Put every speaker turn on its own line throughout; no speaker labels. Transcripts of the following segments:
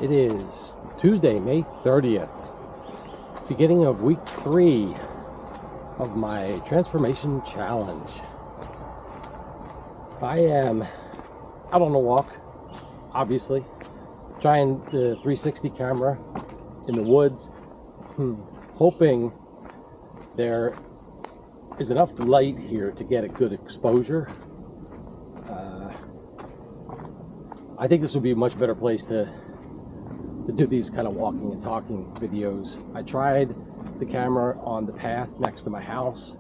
It is Tuesday, May 30th, beginning of week 3 of my transformation challenge. I am out on a walk, obviously, trying the 360 camera in the woods, hoping there is enough light here to get a good exposure. I think this would be a much better place to do these kind of walking and talking videos. I tried the camera on the path next to my house,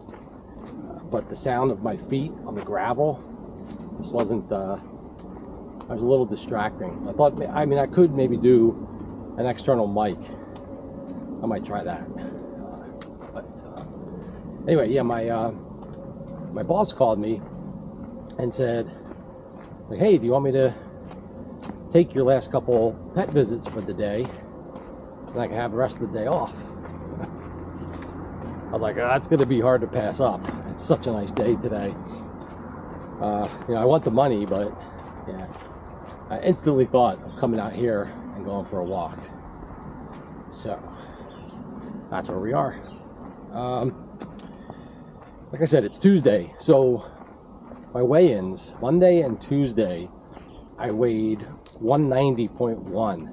but the sound of my feet on the gravel just wasn't, I was a little distracting. I thought, I could maybe do an external mic. I might try that. Anyway, yeah, my boss called me and said, like, hey, do you want me to take your last couple pet visits for the day and I can have the rest of the day off? I was like, that's going to be hard to pass up. It's such a nice day today. I want the money, but yeah, I instantly thought of coming out here and going for a walk. So that's where we are. Like I said, it's Tuesday, so my weigh-ins, Monday and Tuesday, I weighed 190.1.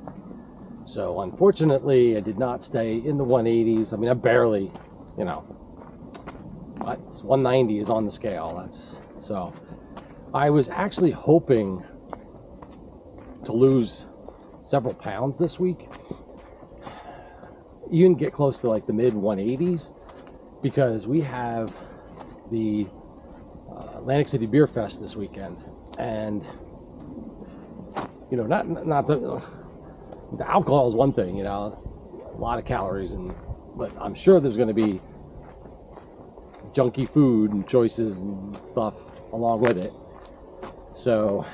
So unfortunately, I did not stay in the 180s. I mean, I barely, but 190 is on the scale. So I was actually hoping to lose several pounds this week. You can get close to like the mid 180s because we have the Atlantic City Beer Fest this weekend, and not the alcohol is one thing, a lot of calories, but I'm sure there's going to be junky food and choices and stuff along with it. So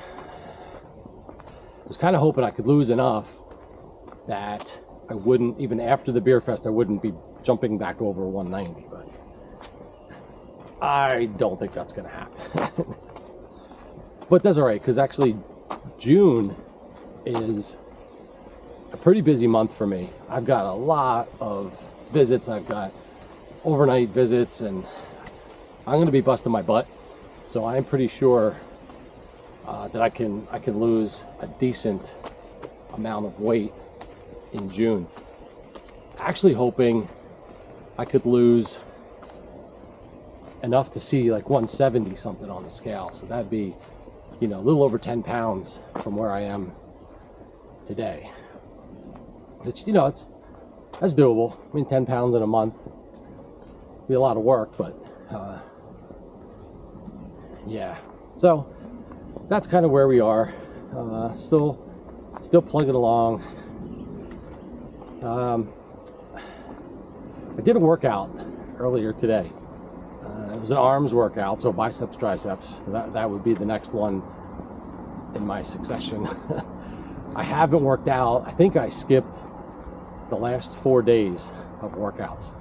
I was kind of hoping I could lose enough that I wouldn't, even after the beer fest, I wouldn't be jumping back over 190, but I don't think that's going to happen. But that's all right, because actually June is a pretty busy month for me. I've got a lot of visits. I've got overnight visits, and I'm going to be busting my butt. So I'm pretty sure that I can lose a decent amount of weight in June. Actually hoping I could lose enough to see like 170 something on the scale. So that'd be, a little over 10 pounds from where I am today. Which, that's doable. I mean, 10 pounds in a month would be a lot of work, but yeah. So that's kind of where we are. Still plugging along. I did a workout earlier today. It was an arms workout, so biceps, triceps. That would be the next one in my succession. I haven't worked out. I think I skipped the last 4 days of workouts.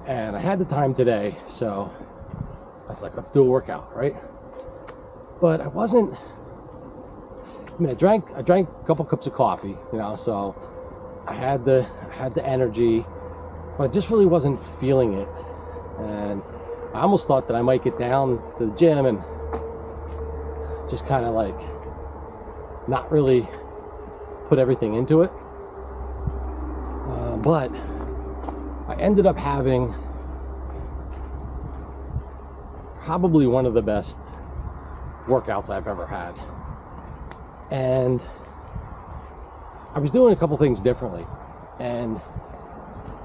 And I had the time today, so I was like, let's do a workout, right? But I wasn't, I drank a couple cups of coffee, so I had the energy, but I just really wasn't feeling it. And I almost thought that I might get down to the gym and just kind of like not really put everything into it. But I ended up having probably one of the best workouts I've ever had. And I was doing a couple things differently. And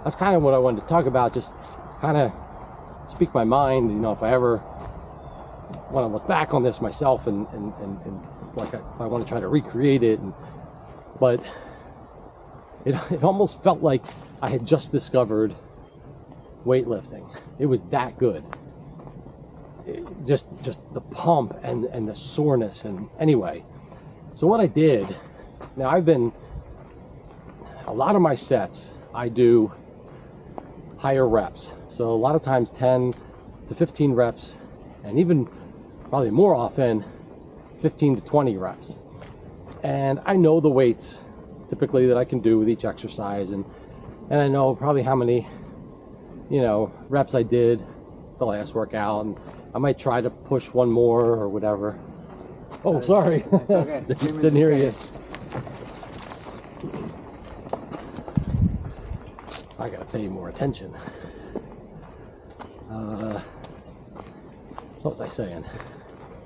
that's kind of what I wanted to talk about, just kind of speak my mind, if I ever want to look back on this myself and like I want to try to recreate it. But it almost felt like I had just discovered weightlifting. It was that good. Just the pump and the soreness. And anyway, so what I did, now a lot of my sets, I do higher reps. So a lot of times 10 to 15 reps, and even probably more often 15 to 20 reps. And I know the weights typically that I can do with each exercise, and I know probably how many, you know, reps I did the last workout, and I might try to push one more or whatever. Oh, sorry.
Okay.
Didn't hear you. I gotta pay more attention. What was I saying?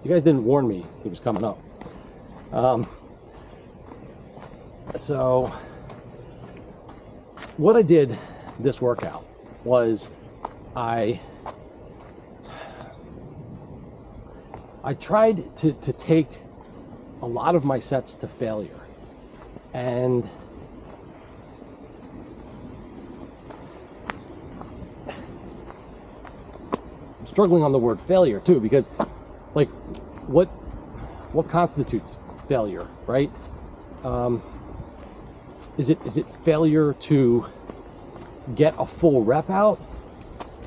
You guys didn't warn me he was coming up. So what I did this workout was I tried to take a lot of my sets to failure, and I'm struggling on the word failure too, because like what constitutes failure, right? Is it failure to get a full rep out,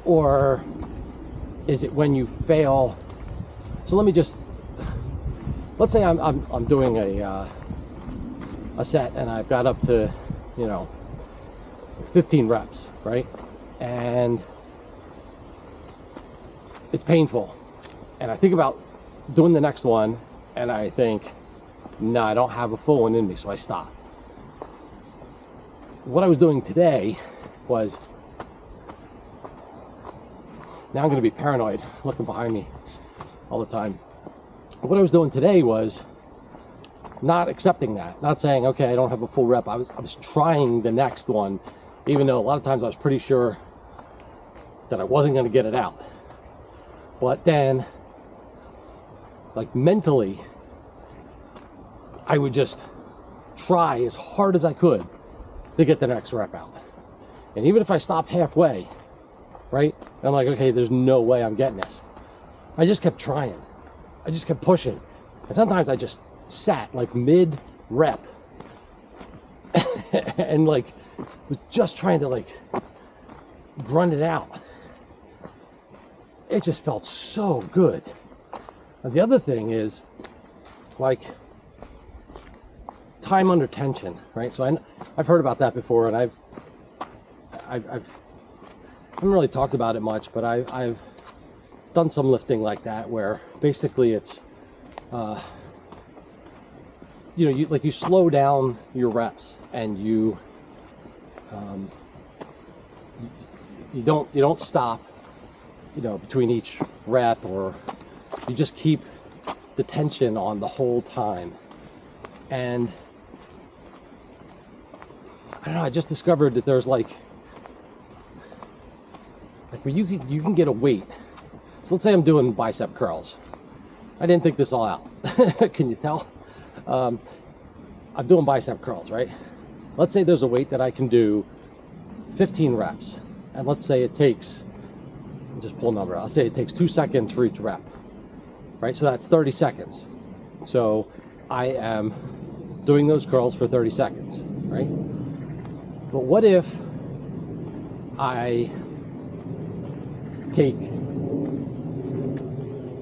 or is it when you fail? So let's say I'm doing a set and I've got up to, you know, 15 reps, right? And it's painful, and I think about doing the next one, and I think, no, I don't have a full one in me, so I stop. What I was doing today was, now I'm going to be paranoid looking behind me all the time. What I was doing today was not accepting that, not saying, okay, I don't have a full rep. I was trying the next one, even though a lot of times I was pretty sure that I wasn't going to get it out. But then, like mentally, I would just try as hard as I could to get the next rep out. And even if I stopped halfway, right, and I'm like, okay, there's no way I'm getting this, I just kept trying. I just kept pushing. And sometimes I just sat like mid rep and like was just trying to like grunt it out. It just felt so good. And the other thing is, like, time under tension, right? So I've heard about that before, and I haven't really talked about it much, but I've done some lifting like that, where basically it's, you know, you slow down your reps, and you don't stop, you know, between each rep, or you just keep the tension on the whole time. And I don't know, I just discovered that there's like where you can get a weight. So let's say I'm doing bicep curls. I didn't think this all out. Can you tell? I'm doing bicep curls, right? Let's say there's a weight that I can do 15 reps. And let's say it takes, just pull a number, I'll say it takes 2 seconds for each rep, right? So that's 30 seconds. So I am doing those curls for 30 seconds, right? But what if I take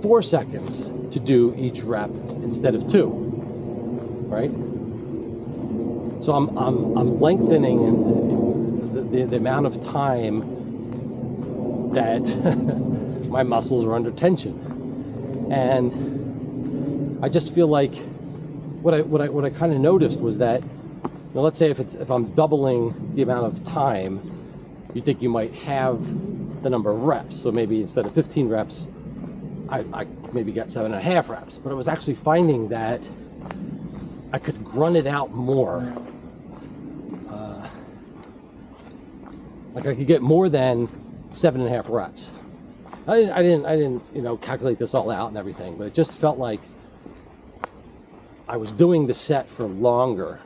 4 seconds to do each rep instead of 2, right? So I'm lengthening the amount of time that my muscles are under tension. And I just feel like what I kind of noticed was that, you know, let's say if I'm doubling the amount of time, you think you might have the number of reps. So maybe instead of 15 reps, I maybe got 7.5 reps. But I was actually finding that I could grunt it out more. Like I could get more than 7.5 reps. I didn't, you know, calculate this all out and everything, but it just felt like I was doing the set for longer.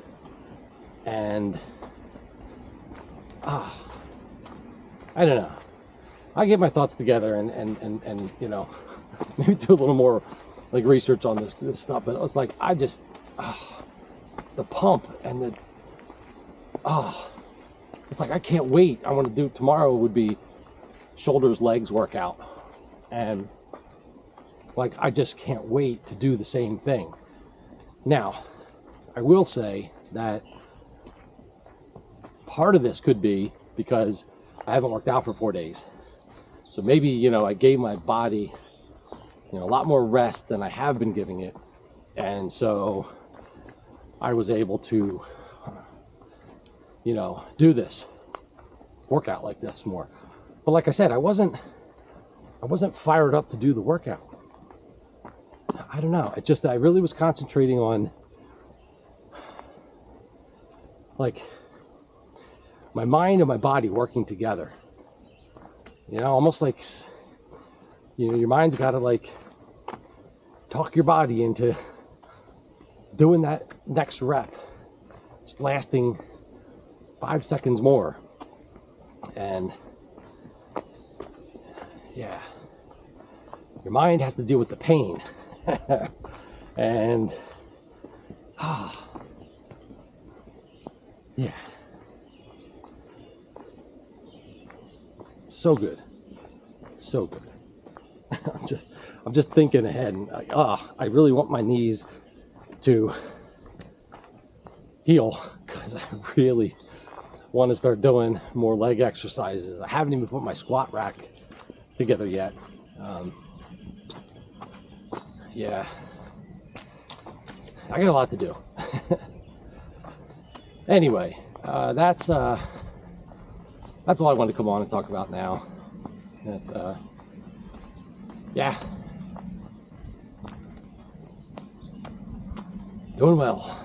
And I don't know. I get my thoughts together and you know, maybe do a little more like research on this stuff. But it was like, I just, the pump and the, it's like, I can't wait. I want to do, tomorrow would be shoulders, legs workout. And like, I just can't wait to do the same thing. Now, I will say that part of this could be because I haven't worked out for 4 days. So maybe, you know, I gave my body, you know, a lot more rest than I have been giving it. And so I was able to, you know, do this workout like this more. But like I said, I wasn't fired up to do the workout. I don't know. I really was concentrating on like my mind and my body working together. You know, almost like, you know, your mind's got to like talk your body into doing that next rep, just lasting 5 seconds more. And yeah, your mind has to deal with the pain. And yeah, so good, so good. I'm just thinking ahead, and like, I really want my knees to heal, because I really want to start doing more leg exercises. I haven't even put my squat rack together yet. Yeah, I got a lot to do. Anyway, that's all I wanted to come on and talk about now. Yeah, doing well.